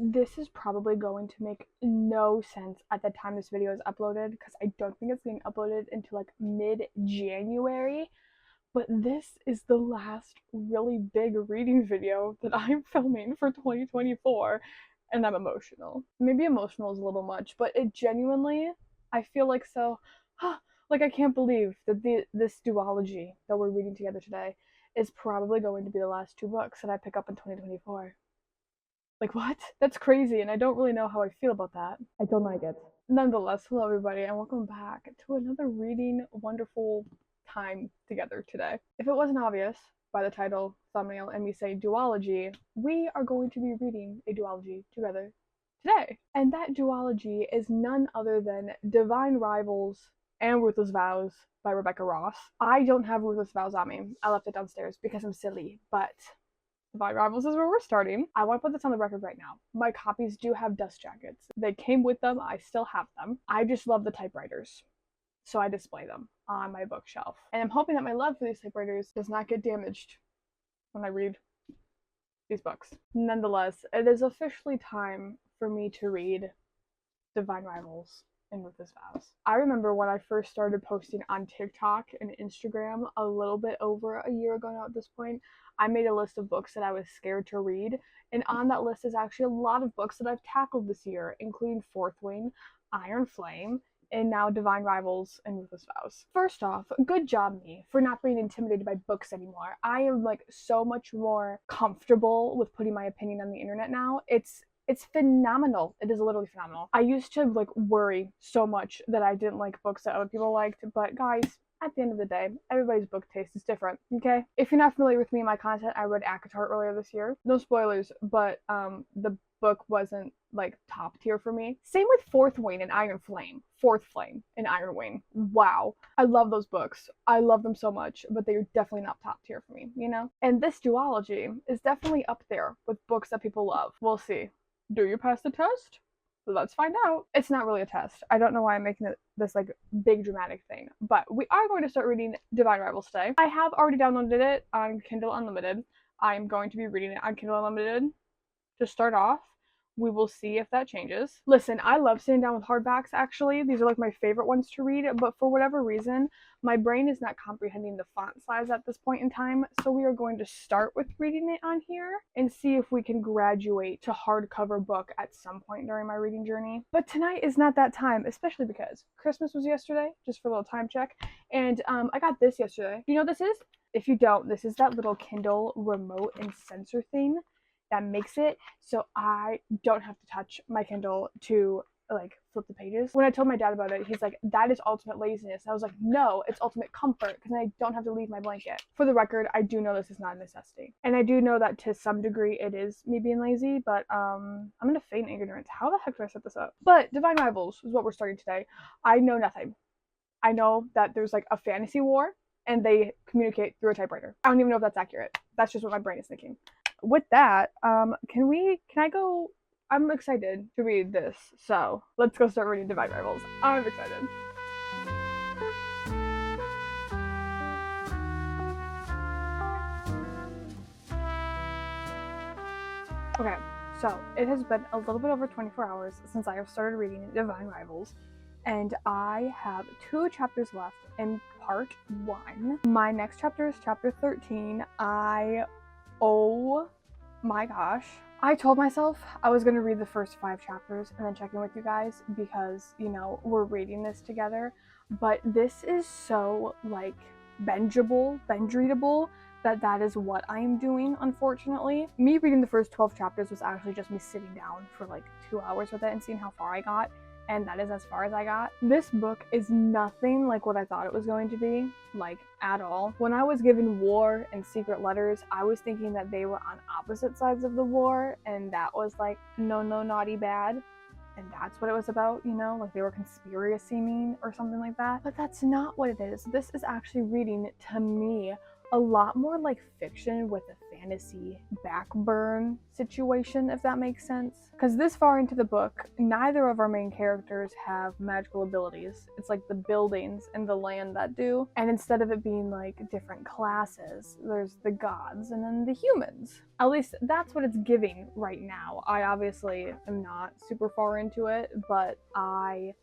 This is probably going to make no sense at the time this video is uploaded because I don't think it's getting uploaded until like mid-January. But this is the last really big reading video that I'm filming for 2024, and I'm emotional. Maybe emotional is a little much, but it genuinely, I feel like so, like I can't believe that this duology that we're reading together today is probably going to be the last 2 books that I pick up in 2024. Like, what? That's crazy, and I don't really know how I feel about that. I don't like it. Nonetheless, hello everybody, and welcome back to another reading wonderful time together today. If it wasn't obvious by the title, thumbnail, and me saying duology, we are going to be reading a duology together today. And that duology is none other than Divine Rivals and Ruthless Vows by Rebecca Ross. I don't have Ruthless Vows on me. I left it downstairs because I'm silly, but Divine Rivals is where we're starting. I want to put this on the record right now. My copies do have dust jackets. They came with them. I still have them. I just love the typewriters, so I display them on my bookshelf. And I'm hoping that my love for these typewriters does not get damaged when I read these books. Nonetheless, it is officially time for me to read Divine Rivals and Ruthless Vows. I remember when I first started posting on TikTok and Instagram a little bit over a year ago now at this point, I made a list of books that I was scared to read, and on that list is actually a lot of books that I've tackled this year, including Fourth Wing, Iron Flame, and now Divine Rivals and Ruthless Vows. First off, good job me for not being intimidated by books anymore. I am like so much more comfortable with putting my opinion on the internet now. It's phenomenal. It is literally phenomenal. I used to like worry so much that I didn't like books that other people liked, but guys, at the end of the day, everybody's book taste is different, okay? If you're not familiar with me and my content, I read ACOTAR earlier this year. No spoilers, but the book wasn't like top tier for me. Same with Fourth Wing and Iron Flame. Fourth Flame and Iron Wing. Wow. I love those books. I love them so much, but they're definitely not top tier for me, you know? And this duology is definitely up there with books that people love. We'll see. Do you pass the test? Let's find out. It's not really a test. I don't know why I'm making it this like big dramatic thing, but we are going to start reading Divine Rivals today. I have already downloaded it on Kindle Unlimited. I'm going to be reading it on Kindle Unlimited to start off. We will see if that changes. Listen, I love sitting down with hardbacks, actually. These are like my favorite ones to read, but for whatever reason, my brain is not comprehending the font size at this point in time, so we are going to start with reading it on here and see if we can graduate to hardcover book at some point during my reading journey. But tonight is not that time, especially because Christmas was yesterday, just for a little time check, and I got this yesterday. Do you know what this is? If you don't, this is that little Kindle remote and sensor thing that makes it so I don't have to touch my Kindle to like flip the pages. When I told my dad about it, he's like, that is ultimate laziness. And I was like, no, it's ultimate comfort because I don't have to leave my blanket. For the record, I do know this is not a necessity. And I do know that to some degree it is me being lazy, but I'm gonna feign ignorance. How the heck did I set this up? But Divine Rivals is what we're starting today. I know nothing. I know that there's like a fantasy war and they communicate through a typewriter. I don't even know if that's accurate. That's just what my brain is thinking. With that, can I go? I'm excited to read this, so let's go start reading Divine Rivals. I'm excited. Okay, so it has been a little bit over 24 hours since I have started reading Divine Rivals, and I have 2 chapters left in part 1. My next chapter is chapter 13. Oh my gosh. I told myself I was going to read the first 5 chapters and then check in with you guys because, you know, we're reading this together. But this is so, like, binge-readable that is what I am doing, unfortunately. Me reading the first 12 chapters was actually just me sitting down for, like, 2 hours with it and seeing how far I got. And that is as far as I got. This book is nothing like what I thought it was going to be, like, at all. When I was given War and Secret Letters, I was thinking that they were on opposite sides of the war, and that was like, no, naughty, bad. And that's what it was about, you know, like they were conspiracy-ing or something like that. But that's not what it is. This is actually reading, to me, a lot more like fiction with a fantasy backburn situation, if that makes sense. Because this far into the book, neither of our main characters have magical abilities. It's like the buildings and the land that do. And instead of it being like different classes, there's the gods and then the humans. At least that's what it's giving right now. I obviously am not super far into it, but I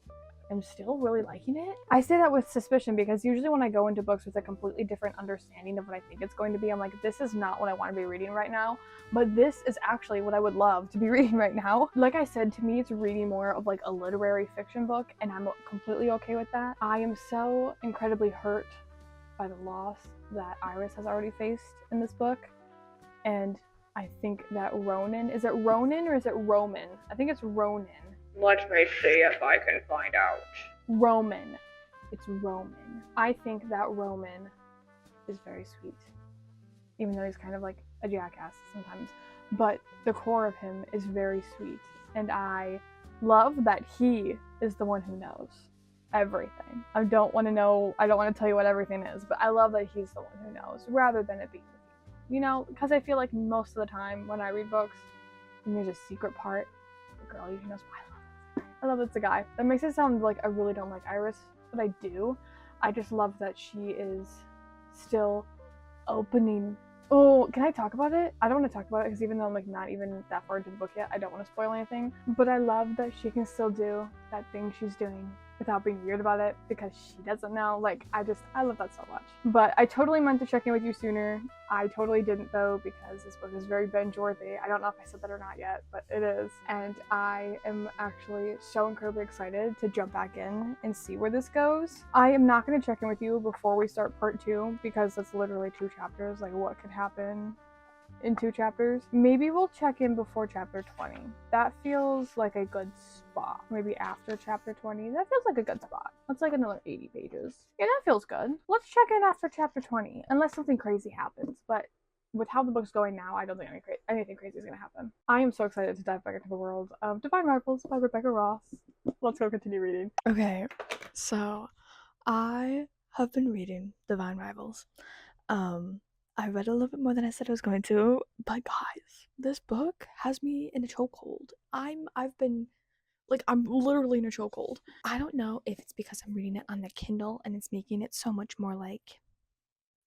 am still really liking it. I say that with suspicion because usually when I go into books with a completely different understanding of what I think it's going to be, I'm like, this is not what I want to be reading right now, but this is actually what I would love to be reading right now. Like I said, to me, it's reading more of like a literary fiction book, and I'm completely okay with that. I am so incredibly hurt by the loss that Iris has already faced in this book, and I think that Ronan, is it Ronan or is it Roman? I think it's Ronan. Let me see if I can find out. Roman. It's Roman. I think that Roman is very sweet. Even though he's kind of like a jackass sometimes. But the core of him is very sweet. And I love that he is the one who knows everything. I don't want to tell you what everything is, but I love that he's the one who knows rather than it being the you know, because I feel like most of the time when I read books and there's a secret part, the girl usually knows. I love it's a guy. That makes it sound like I really don't like Iris, but I do. I just love that she is still opening. Oh, can I talk about it? I don't want to talk about it because even though I'm like not even that far into the book yet, I don't want to spoil anything. But I love that she can still do that thing she's doing without being weird about it because she doesn't know. Like, I love that so much. But I totally meant to check in with you sooner. I totally didn't though, because this book is very binge-worthy. I don't know if I said that or not yet, but it is. And I am actually so incredibly excited to jump back in and see where this goes. I am not going to check in with you before we start part 2 because that's literally 2 chapters. Like, what could happen in 2 chapters? Maybe we'll check in before chapter 20. That feels like a good spot. Maybe after chapter 20. That feels like a good spot. That's like another 80 pages. Yeah, that feels good. Let's check in after chapter 20, unless something crazy happens. But with how the book's going now, I don't think anything crazy is going to happen. I am so excited to dive back into the world of Divine Rivals by Rebecca Ross. Let's go continue reading. Okay, so I have been reading Divine Rivals. I read a little bit more than I said I was going to, but guys, this book has me in a chokehold. I'm literally in a chokehold. I don't know if it's because I'm reading it on the Kindle and it's making it so much more like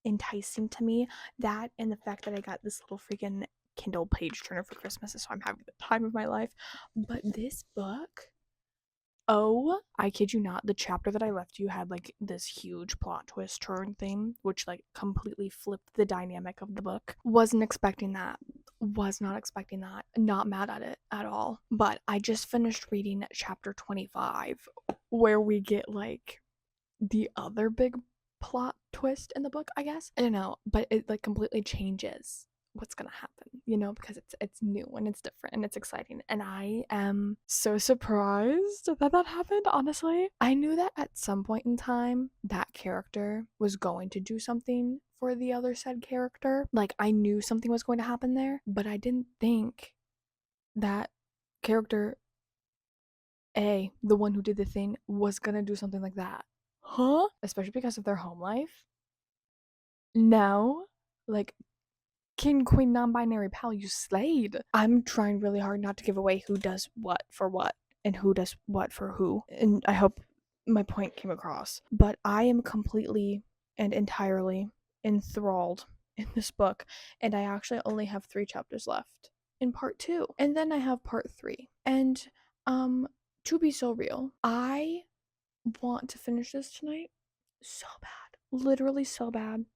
enticing to me. That and the fact that I got this little freaking Kindle page turner for Christmas, so I'm having the time of my life. But this book, oh, I kid you not, the chapter that I left you had like this huge plot twist turn thing, which like completely flipped the dynamic of the book. Wasn't expecting that. Was not expecting that. Not mad at it at all. But I just finished reading chapter 25, where we get like the other big plot twist in the book, I guess. I don't know, but it like completely changes what's gonna happen, you know, because it's new and it's different and it's exciting, and I am so surprised that happened. Honestly, I knew that at some point in time that character was going to do something for the other said character. Like, I knew something was going to happen there, but I didn't think that character A, the one who did the thing, was gonna do something like that. Huh? Especially because of their home life. No, like, king, queen, non-binary pal, you slayed. I'm trying really hard not to give away who does what for what and who does what for who, and I hope my point came across. But I am completely and entirely enthralled in this book, and I actually only have 3 chapters left in part 2, and then I have part 3. And to be so real, I want to finish this tonight so bad, literally so bad,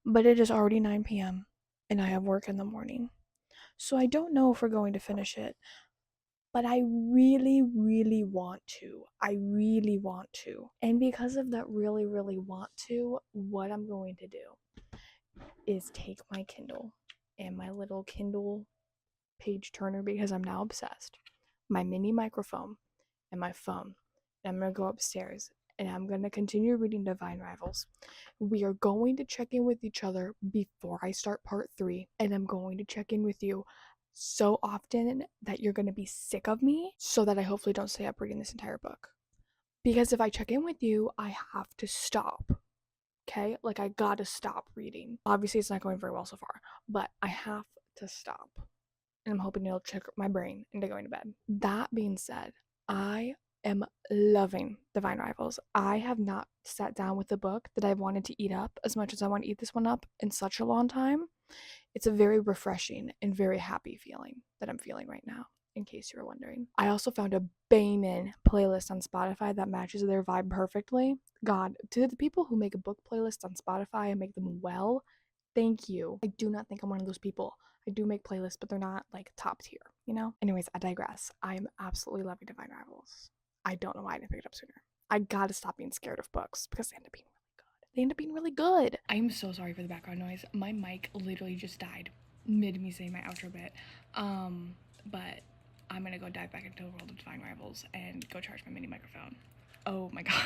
but it is already 9 p.m. and I have work in the morning. So I don't know if we're going to finish it, but I really, really want to. I really want to. And because of that really, really want to, what I'm going to do is take my Kindle and my little Kindle page turner, because I'm now obsessed, my mini microphone and my phone, and I'm going to go upstairs and I'm going to continue reading Divine Rivals. We are going to check in with each other before I start part 3, and I'm going to check in with you so often that you're going to be sick of me, so that I hopefully don't stay up reading this entire book. Because if I check in with you, I have to stop. Okay, like I gotta stop reading. Obviously, it's not going very well so far, but I have to stop. And I'm hoping it'll trick my brain into going to bed. That being said, I am loving Divine Rivals. I have not sat down with a book that I've wanted to eat up as much as I want to eat this one up in such a long time. It's a very refreshing and very happy feeling that I'm feeling right now, in case you were wondering. I also found a bangin' playlist on Spotify that matches their vibe perfectly. God, to the people who make a book playlist on Spotify and make them well, thank you. I do not think I'm one of those people. I do make playlists, but they're not like top tier, you know? Anyways, I digress. I'm absolutely loving Divine Rivals. I don't know why I didn't pick it up sooner. I gotta stop being scared of books because they end up being really good. They end up being really good. I am so sorry for the background noise. My mic literally just died mid me saying my outro bit. But I'm gonna go dive back into the world of Divine Rivals and go charge my mini microphone. Oh my god.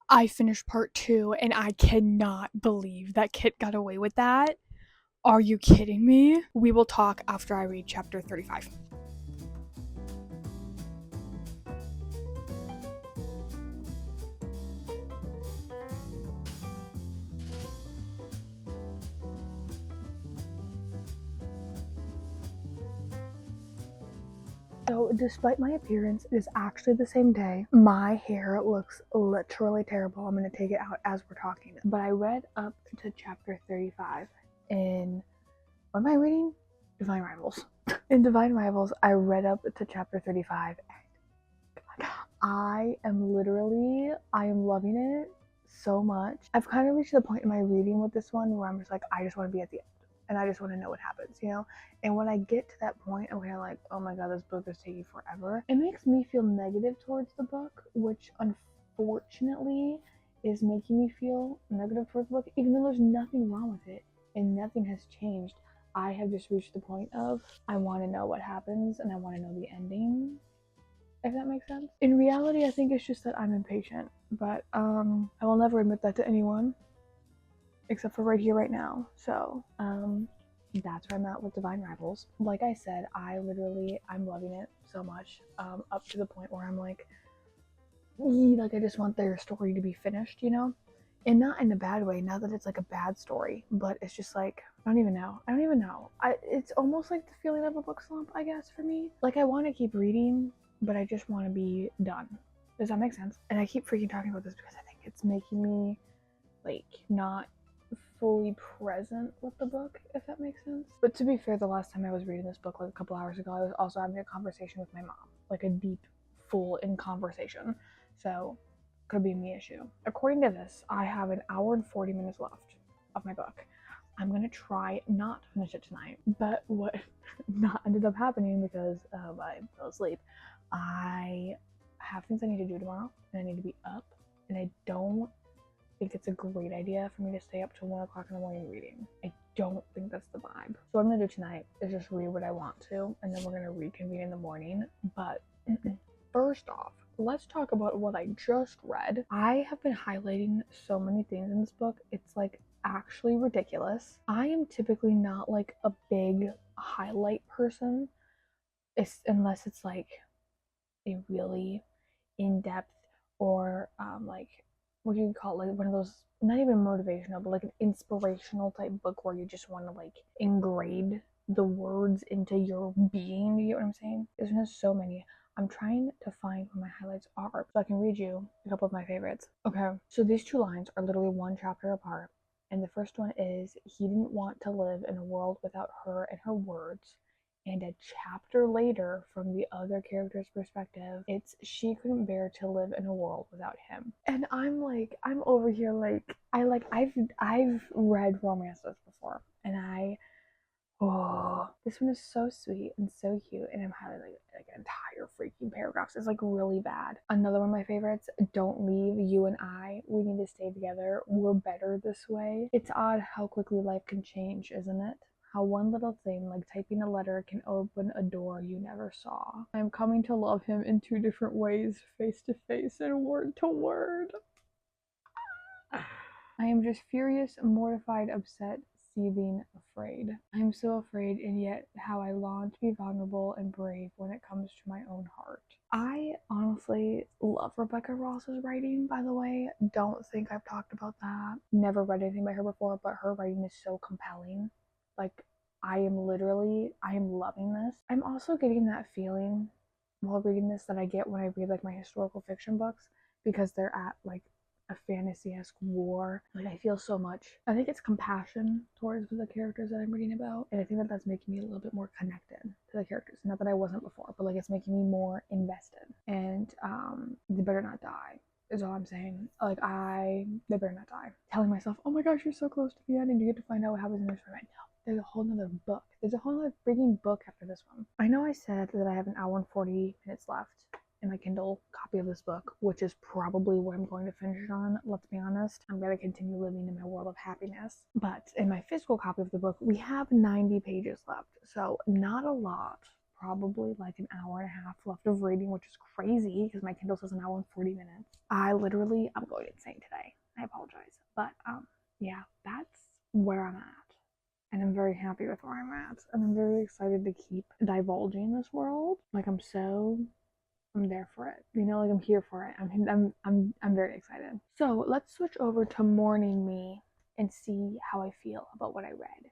I finished part 2 and I cannot believe that Kit got away with that. Are you kidding me? We will talk after I read chapter 35. So, despite my appearance, it is actually the same day. My hair looks literally terrible. I'm going to take it out as we're talking. But I read up to chapter 35 in. What am I reading? Divine Rivals. In Divine Rivals, I read up to chapter 35. And I am loving it so much. I've kind of reached the point in my reading with this one where I'm just like, I just want to be at the end. And I just want to know what happens, you know? And when I get to that point, I'm kind of like, oh my god, this book is taking forever. It makes me feel negative towards the book, which unfortunately is making me feel negative towards the book, even though there's nothing wrong with it and nothing has changed. I have just reached the point of I want to know what happens and I want to know the ending, if that makes sense. In reality, I think it's just that I'm impatient, but I will never admit that to anyone except for right here, right now. So, that's where I'm at with Divine Rivals. Like I said, I'm loving it so much, up to the point where I'm like I just want their story to be finished, you know? And not in a bad way, not that it's like a bad story, but it's just like, I don't even know. It's almost like the feeling of a book slump, I guess, for me. Like, I want to keep reading, but I just want to be done. Does that make sense? And I keep freaking talking about this because I think it's making me, like, not fully present with the book, if that makes sense. But to be fair, the last time I was reading this book, like a couple hours ago, I was also having a conversation with my mom, like a deep, full in conversation. So, could be a me issue. According to this, I have an hour and 40 minutes left of my book. I'm gonna try not to finish it tonight, but what not ended up happening because I fell asleep. I have things I need to do tomorrow, and I need to be up, and I don't think it's a great idea for me to stay up till 1 o'clock in the morning reading. I don't think that's the vibe. So what I'm gonna do tonight is just read what I want to, and then we're gonna reconvene in the morning. But first off, let's talk about what I just read. I have been highlighting so many things in this book. It's like actually ridiculous. I am typically not like a big highlight person, unless it's like a really in-depth or like what do you call it, like one of those, not even motivational but like an inspirational type book where you just want to like engrade the words into your being. You get what I'm saying? There's just so many. I'm trying to find where my highlights are so I can read you a couple of my favorites. Okay, so these two lines are literally one chapter apart, and the first one is, he didn't want to live in a world without her and her words. And a chapter later, from the other character's perspective, it's, she couldn't bear to live in a world without him. And I'm over here like, I've read romances before, and this one is so sweet and so cute, and I'm highlighting like an entire freaking paragraphs. It's like really bad. Another one of my favorites, don't leave, you and I, we need to stay together, we're better this way. It's odd how quickly life can change, isn't it? How one little thing, like typing a letter, can open a door you never saw. I am coming to love him in two different ways, face to face and word to word. I am just furious, mortified, upset, seething afraid. I'm so afraid, and yet how I long to be vulnerable and brave when it comes to my own heart. I honestly love Rebecca Ross's writing, by the way. Don't think I've talked about that. Never read anything by her before, but her writing is so compelling. Like, I am loving this. I'm also getting that feeling while reading this that I get when I read like my historical fiction books, because they're at like a fantasy-esque war. Like, I feel so much. I think it's compassion towards the characters that I'm reading about, and I think that that's making me a little bit more connected to the characters. Not that I wasn't before, but like it's making me more invested. And they better not die. Is all I'm saying. Like, they better not die. Telling myself, oh my gosh, you're so close to the end, and you get to find out what happens in this story. No, there's a whole nother book. There's a whole nother freaking book after this one. I know I said that I have an hour and 40 minutes left in my Kindle copy of this book, which is probably what I'm going to finish it on. Let's be honest. I'm going to continue living in my world of happiness. But in my physical copy of the book, we have 90 pages left. So not a lot. Probably like an hour and a half left of reading, which is crazy because my Kindle says an hour and 40 minutes. I'm going insane today. I apologize. But yeah, that's where I'm at. And I'm very happy with where I'm at. And I'm very excited to keep divulging this world. Like, I'm there for it. You know, like I'm here for it. I'm very excited. So let's switch over to morning me and see how I feel about what I read.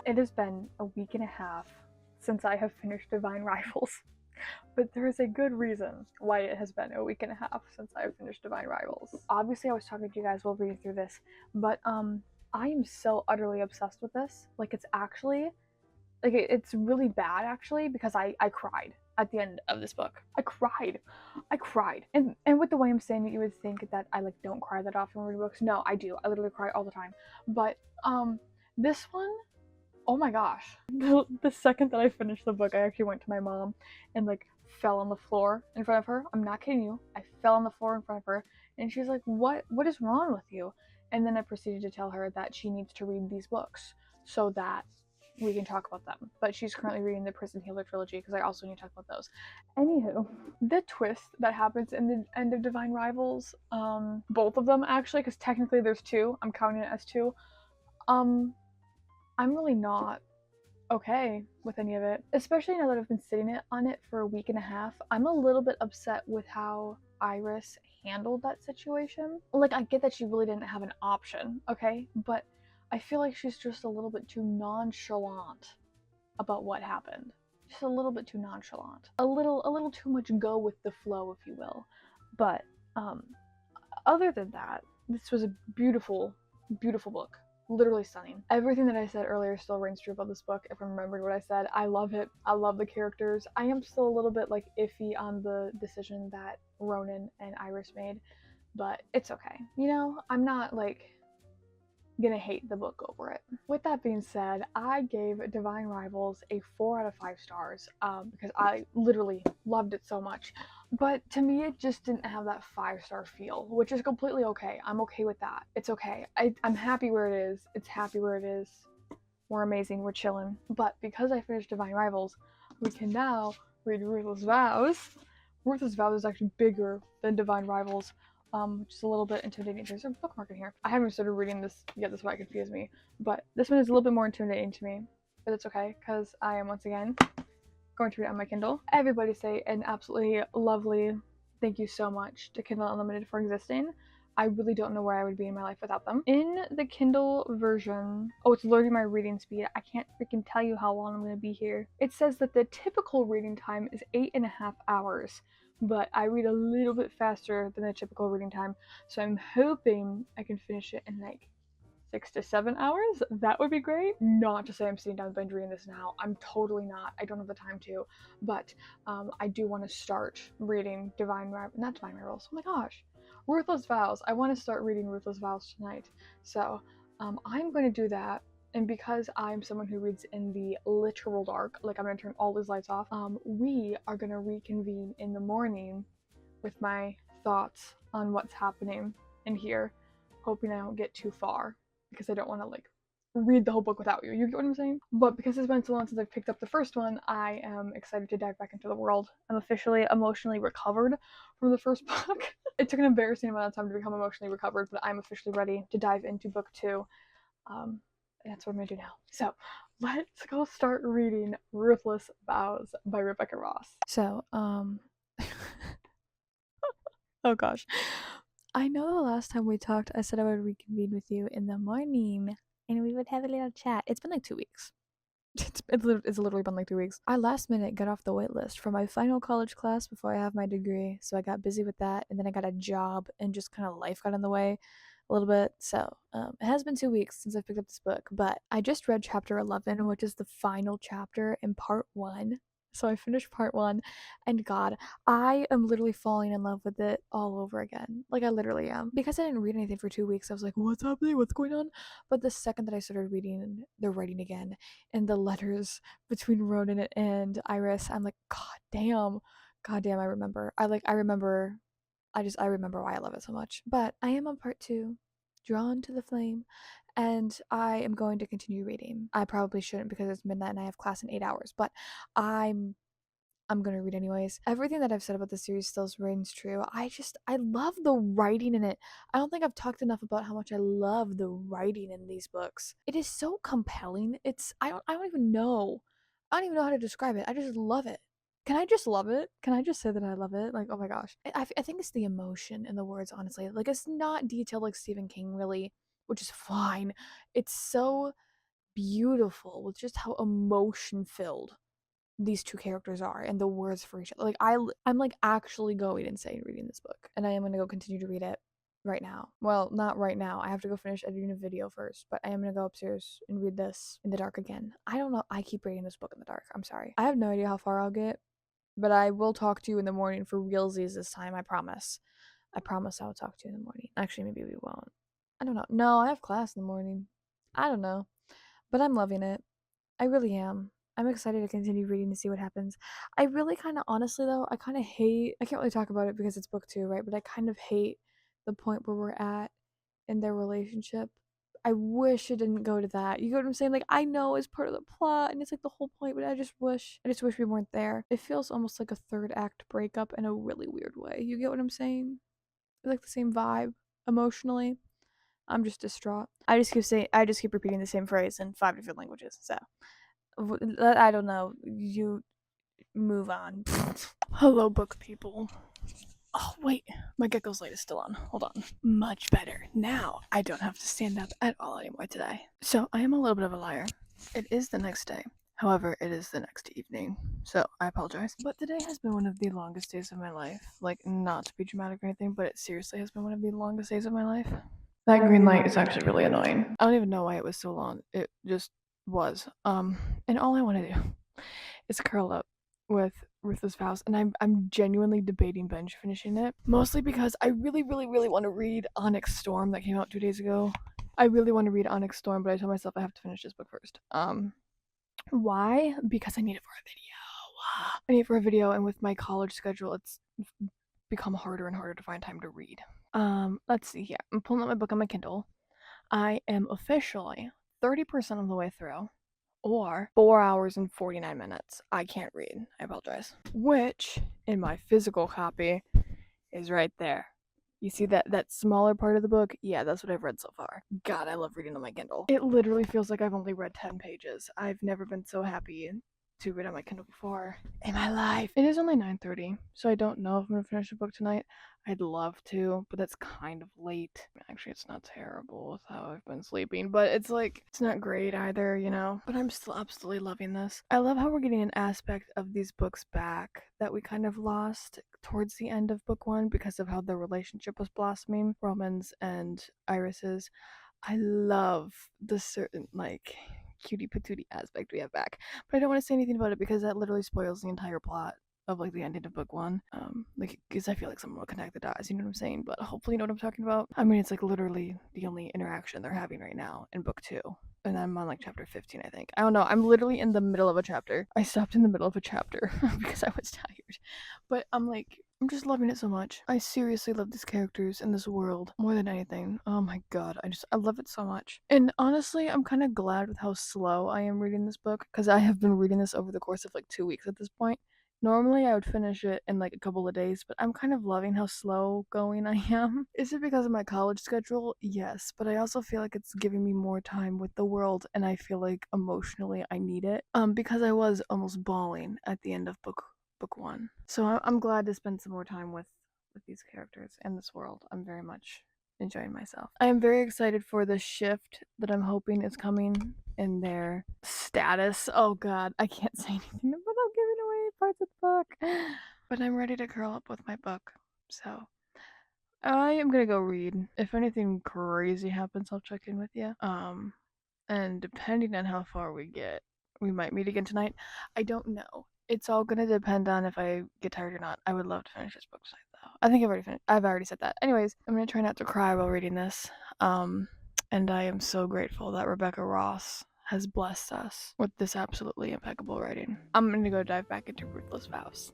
It has been a week and a half since I have finished Divine Rivals, but there is a good reason why it has been a week and a half since I have finished Divine Rivals. Obviously, I was talking to you guys while reading through this, but I am so utterly obsessed with this. Like, it's actually, like, it's really bad actually, because I cried at the end of this book. I cried. And with the way I'm saying it, you would think that I like don't cry that often when reading books. No, I do. I literally cry all the time. But this one, oh my gosh. The second that I finished the book, I actually went to my mom and like fell on the floor in front of her. I'm not kidding you. I fell on the floor in front of her, and she's like, what is wrong with you? And then I proceeded to tell her that she needs to read these books so that we can talk about them. But she's currently reading the Prison Healer trilogy because I also need to talk about those. Anywho, the twist that happens in the end of Divine Rivals, both of them actually, because technically there's two. I'm counting it as two. I'm really not okay with any of it, especially now that I've been sitting on it for a week and a half. I'm a little bit upset with how Iris handled that situation. Like, I get that she really didn't have an option, okay? But I feel like she's just a little bit too nonchalant about what happened. Just a little bit too nonchalant. A little too much go with the flow, if you will. But other than that, this was a beautiful, beautiful book. Literally stunning. Everything that I said earlier still rings true about this book. If I remembered what I said, I love it. I love the characters. I am still a little bit like iffy on the decision that Ronan and Iris made, but it's okay. You know, I'm not like gonna hate the book over it. With that being said, I gave Divine Rivals a 4 out of 5 stars because I literally loved it so much. But to me, it just didn't have that 5-star feel, which is completely okay. I'm okay with that. It's okay. I'm happy where it is. It's happy where it is. We're amazing. We're chilling. But because I finished Divine Rivals, we can now read Ruthless Vows. Ruthless Vows is actually bigger than Divine Rivals, which is a little bit intimidating. There's a bookmark in here. I haven't started reading this yet. That's why it confused me. But this one is a little bit more intimidating to me. But it's okay, because I am once again going to read it on my Kindle. Everybody say an absolutely lovely thank you so much to Kindle Unlimited for existing. I really don't know where I would be in my life without them. In the Kindle version, oh, it's loading my reading speed. I can't freaking tell you how long I'm going to be here. It says that the typical reading time is 8.5 hours, but I read a little bit faster than the typical reading time, so I'm hoping I can finish it in like 6 to 7 hours, that would be great. Not to say I'm sitting down binge reading this now. I'm totally not. I don't have the time to. But I do want to start reading not Divine Rivals. Oh my gosh, Ruthless Vows. I want to start reading Ruthless Vows tonight. So I'm going to do that. And because I'm someone who reads in the literal dark, like I'm gonna turn all these lights off, we are gonna reconvene in the morning with my thoughts on what's happening in here, hoping I don't get too far because I don't want to like read the whole book without you. You get what I'm saying? But because it's been so long since I've picked up the first one, I am excited to dive back into the world. I'm officially emotionally recovered from the first book. It took an embarrassing amount of time to become emotionally recovered, but I'm officially ready to dive into book 2. That's what I'm gonna do now. So let's go start reading Ruthless Vows by Rebecca Ross. So, oh gosh. I know the last time we talked, I said I would reconvene with you in the morning and we would have a little chat. It's been like 2 weeks. It's literally been like 2 weeks. I last minute got off the wait list for my final college class before I have my degree, so I got busy with that, and then I got a job, and just kind of life got in the way a little bit. So it has been 2 weeks since I picked up this book, but I just read chapter 11, which is the final chapter in part 1. So I finished part 1, and God, I am literally falling in love with it all over again. Like I literally am. Because I didn't read anything for 2 weeks, I was like, what's happening? What's going on? But the second that I started reading the writing again and the letters between Ronan and Iris, I'm like, God damn, I remember. I remember why I love it so much. But I am on part 2, Drawn to the Flame, and I am going to continue reading. I probably shouldn't because it's midnight and I have class in 8 hours, but I'm gonna read anyways. Everything that I've said about the series still rings true. I love the writing in it. I don't think I've talked enough about how much I love the writing in these books. It is so compelling. I don't even know. I don't even know how to describe it. I just love it. Can I just love it? Can I just say that I love it? Like, oh my gosh. I think it's the emotion in the words, honestly. Like, it's not detailed like Stephen King, really, which is fine. It's so beautiful with just how emotion filled these two characters are and the words for each other. Like I'm like actually going insane reading this book, and I am going to go continue to read it right now. Well, not right now. I have to go finish editing a video first, but I am going to go upstairs and read this in the dark again. I don't know. I keep reading this book in the dark. I'm sorry. I have no idea how far I'll get, but I will talk to you in the morning for realsies this time. I promise. I promise I will talk to you in the morning. Actually, maybe we won't. I don't know. No, I have class in the morning. I don't know. But I'm loving it. I really am. I'm excited to continue reading to see what happens. I really kind of, honestly though, I kind of hate, I can't really talk about it because it's book 2, right? But I kind of hate the point where we're at in their relationship. I wish it didn't go to that. You get what I'm saying? Like, I know it's part of the plot and it's like the whole point, but I just wish we weren't there. It feels almost like a third act breakup in a really weird way. You get what I'm saying? It's like the same vibe emotionally. I'm just distraught. I just keep repeating the same phrase in 5 different languages. So I don't know. You move on. Hello, book people. Oh, wait. My gecko's light is still on. Hold on. Much better. Now I don't have to stand up at all anymore today. So I am a little bit of a liar. It is the next day. However, it is the next evening. So I apologize. But today has been one of the longest days of my life. Like, not to be dramatic or anything, but it seriously has been one of the longest days of my life. That green light is actually really annoying. I don't even know why it was so long. It just was. And all I want to do is curl up with Ruthless Vows, and I'm genuinely debating binge finishing it. Mostly because I really, really, really want to read Onyx Storm that came out 2 days ago. I really want to read Onyx Storm, but I told myself I have to finish this book first. Why? Because I need it for a video. I need it for a video, and with my college schedule, it's become harder and harder to find time to read. Let's see here. I'm pulling up my book on my Kindle. I am officially 30% of the way through, or 4 hours and 49 minutes. I can't read. I apologize. Which, in my physical copy, is right there. You see that smaller part of the book? Yeah, that's what I've read so far. God, I love reading on my Kindle. It literally feels like I've only read 10 pages. I've never been so happy to read on my Kindle before in my life. It is only 9:30, so I don't know if I'm gonna finish the book tonight. I'd love to, but that's kind of late. Actually, it's not terrible with how I've been sleeping, but it's like, it's not great either, you know? But I'm still absolutely loving this. I love how we're getting an aspect of these books back that we kind of lost towards the end of book 1 because of how their relationship was blossoming, Roman's and Iris's. I love the certain like cutie patootie aspect we have back. But I don't want to say anything about it because that literally spoils the entire plot of like the ending of book one. Like because I feel like someone will connect the dots, you know what I'm saying? But hopefully you know what I'm talking about. I mean, it's like literally the only interaction they're having right now in book two. And I'm on like chapter 15, I think. I don't know. I'm literally in the middle of a chapter. I stopped in the middle of a chapter because I was tired. But I'm just loving it so much. I seriously love these characters and this world more than anything. Oh my god, I love it so much. And honestly, I'm kind of glad with how slow I am reading this book because I have been reading this over the course of like 2 weeks at this point. Normally, I would finish it in like a couple of days, but I'm kind of loving how slow going I am. Is it because of my college schedule? Yes, but I also feel like it's giving me more time with the world, and I feel like emotionally I need it. Because I was almost bawling at the end of book one, so I'm glad to spend some more time with these characters and this world. I'm very much enjoying myself. I am very excited for the shift that I'm hoping is coming in their status. Oh god, I can't say anything without giving away parts of the book. But I'm ready to curl up with my book. So I am gonna go read. If anything crazy happens, I'll check in with you. And depending on how far we get, we might meet again tonight. I don't know. It's all gonna depend on if I get tired or not. I would love to finish this book tonight, though. I think I've already finished. I've already said that. Anyways, I'm gonna try not to cry while reading this. And I am so grateful that Rebecca Ross has blessed us with this absolutely impeccable writing. I'm gonna go dive back into Ruthless Vows.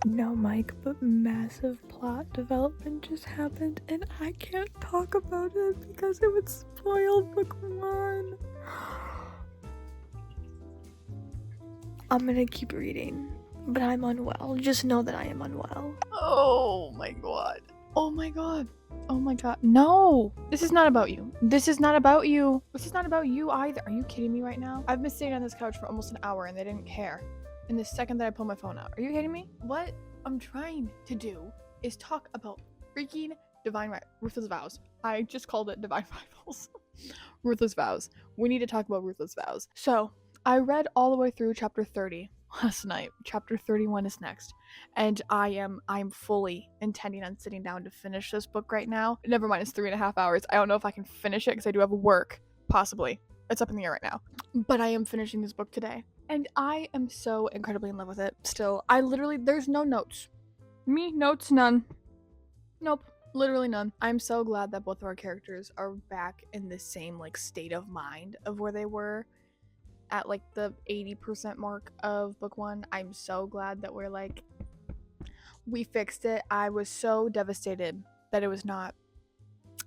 No, Mike, but massive plot development just happened, and I can't talk about it because it would spoil book one. I'm gonna keep reading, but I'm unwell. Just know that I am unwell. Oh my god. Oh my god. Oh my god. No! This is not about you. This is not about you. This is not about you either. Are you kidding me right now? I've been sitting on this couch for almost an hour and they didn't care. In the second that I pull my phone out. Are you kidding me? What I'm trying to do is talk about freaking Ruthless Vows. I just called it Divine Rivals. Ruthless Vows. We need to talk about Ruthless Vows. So, I read all the way through chapter 30 last night. Chapter 31 is next. And I'm fully intending on sitting down to finish this book right now. Never mind, it's 3.5 hours. I don't know if I can finish it because I do have work. Possibly. It's up in the air right now. But I am finishing this book today. And I am so incredibly in love with it still. There's no notes. Me, notes, none. Nope. Literally none. I'm so glad that both of our characters are back in the same like state of mind of where they were at like the 80% mark of book one. I'm so glad that we fixed it. I was so devastated that it was not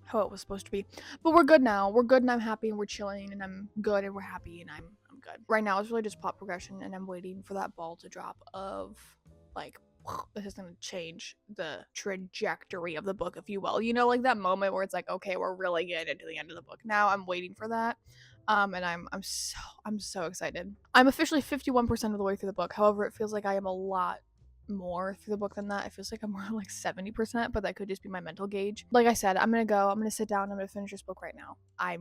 how it was supposed to be. But we're good now. We're good and I'm happy and we're chilling and I'm good and we're happy and I'm good. Right now it's really just plot progression and I'm waiting for that ball to drop of like this is going to change the trajectory of the book, if you will. You know, like that moment where it's like, okay, we're really getting into the end of the book. Now I'm waiting for that. And I'm so excited. I'm officially 51% of the way through the book. However, it feels like I am a lot more through the book than that. It feels like I'm more like 70%, but that could just be my mental gauge. Like I said, I'm gonna sit down, I'm gonna finish this book right now. I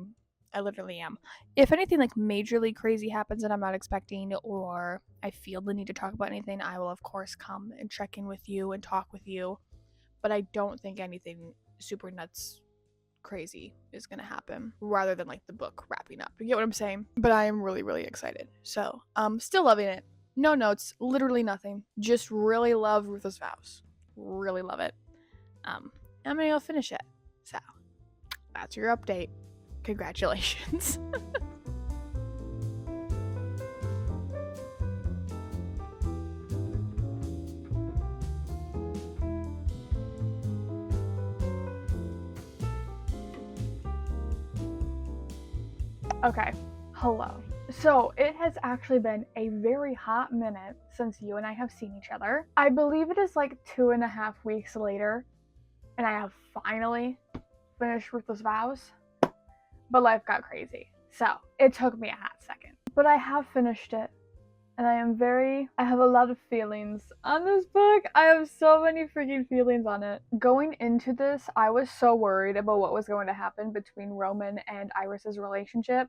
literally am. If anything like majorly crazy happens that I'm not expecting or I feel the need to talk about anything, I will of course come and check in with you and talk with you. But I don't think anything super nuts crazy is gonna happen rather than like the book wrapping up. You get what I'm saying? But I am really, really excited. So, still loving it. No notes, literally nothing. Just really love Ruthless Vows. Really love it. I'm gonna go finish it. So, that's your update. Congratulations. Okay, hello. So it has actually been a very hot minute since you and I have seen each other. I believe it is like 2.5 weeks later, and I have finally finished Ruthless Vows, but life got crazy. So it took me a hot second. But I have finished it, and I have a lot of feelings on this book. I have so many freaking feelings on it. Going into this, I was so worried about what was going to happen between Roman and Iris's relationship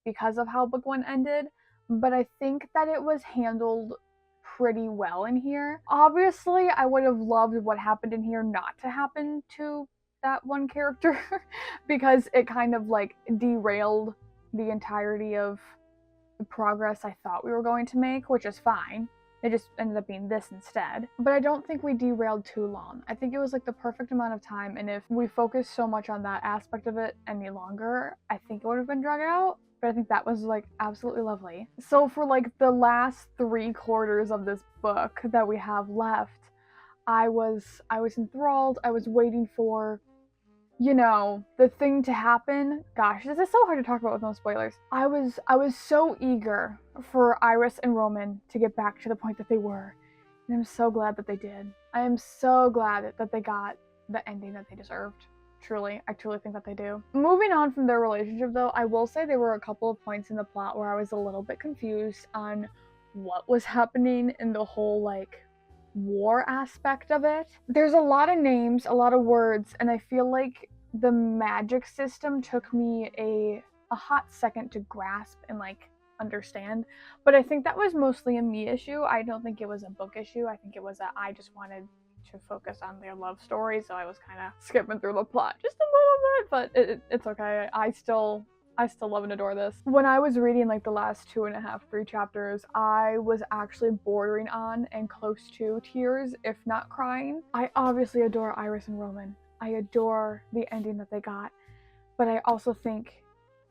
because of how book one ended, but I think that it was handled pretty well in here. Obviously, I would have loved what happened in here not to happen to that one character because it kind of like derailed the entirety of the progress I thought we were going to make, which is fine. It just ended up being this instead. But I don't think we derailed too long. I think it was like the perfect amount of time, and if we focused so much on that aspect of it any longer, I think it would have been drug out. But I think that was like absolutely lovely. So for like the last 3/4 of this book that we have left, I was enthralled. I was waiting for the thing to happen. Gosh, this is so hard to talk about with no spoilers. I was so eager for Iris and Roman to get back to the point that they were. And I'm so glad that they did. I am so glad that they got the ending that they deserved. Truly, I truly think that they do. Moving on from their relationship though, I will say there were a couple of points in the plot where I was a little bit confused on what was happening in the whole like war aspect of it. There's a lot of names, a lot of words, and I feel like the magic system took me a hot second to grasp and like understand. But I think that was mostly a me issue. I don't think it was a book issue. I think it was I just wanted to focus on their love story, so I was kind of skipping through the plot just a little bit, but it's okay. I still love and adore this. When I was reading like the last 2.5, 3 chapters, I was actually bordering on and close to tears, if not crying. I obviously adore Iris and Roman. I adore the ending that they got, but I also think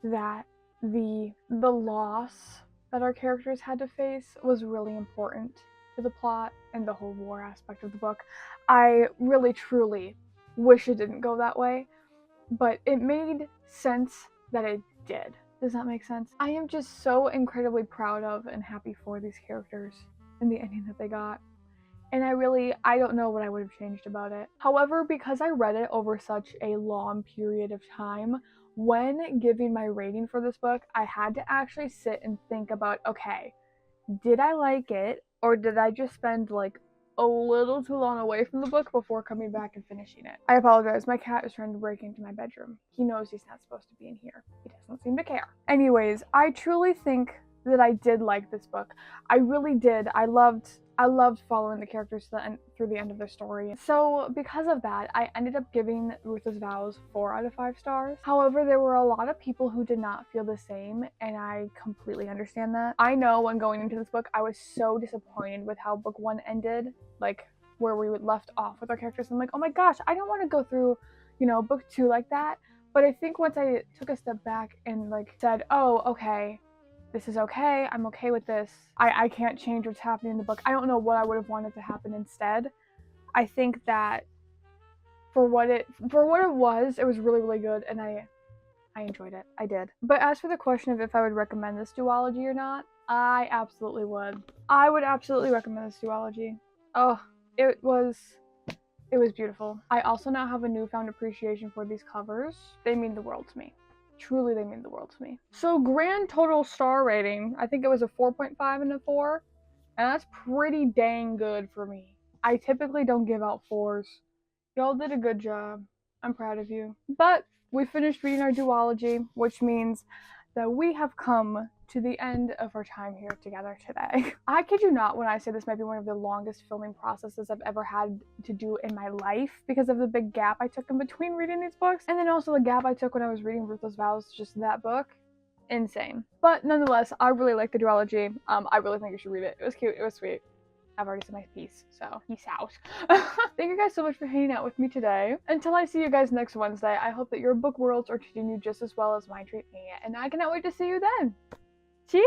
that the loss that our characters had to face was really important to the plot and the whole war aspect of the book. I really truly wish it didn't go that way, but it made sense that it did. Does that make sense? I am just so incredibly proud of and happy for these characters and the ending that they got. And I don't know what I would have changed about it. However, because I read it over such a long period of time, when giving my rating for this book, I had to actually sit and think about, okay, did I like it, or did I just spend like a little too long away from the book before coming back and finishing it? I apologize, my cat is trying to break into my bedroom. He knows he's not supposed to be in here. He doesn't seem to care. Anyways, I truly think that I did like this book. I really did. I loved following the characters through the end of their story. So because of that, I ended up giving Ruthless Vows 4 out of 5 stars. However, there were a lot of people who did not feel the same, and I completely understand that. I know when going into this book, I was so disappointed with how book 1 ended, like where we left off with our characters. I'm like, oh my gosh, I don't want to go through, book 2 like that. But I think once I took a step back and like said, oh, okay, this is okay, I'm okay with this. I can't change what's happening in the book. I don't know what I would have wanted to happen instead. I think that for what it was really, really good, and I enjoyed it. I did. But as for the question of if I would recommend this duology or not, I absolutely would. I would absolutely recommend this duology. Oh, it was beautiful. I also now have a newfound appreciation for these covers. They mean the world to me. Truly, they mean the world to me. So grand total star rating, I think it was a 4.5 and a 4, and that's pretty dang good for me. I typically don't give out 4s. Y'all did a good job. I'm proud of you. But we finished reading our duology, which means that we have come to the end of our time here together today. I kid you not when I say this might be one of the longest filming processes I've ever had to do in my life because of the big gap I took in between reading these books, and then also the gap I took when I was reading Ruthless Vows, just that book. Insane. But nonetheless, I really like the duology. I really think you should read it. It was cute. It was sweet. I've already said my piece, so peace out. Thank you guys so much for hanging out with me today. Until I see you guys next Wednesday, I hope that your book worlds are treating you just as well as mine treat me, and I cannot wait to see you then. Cheers!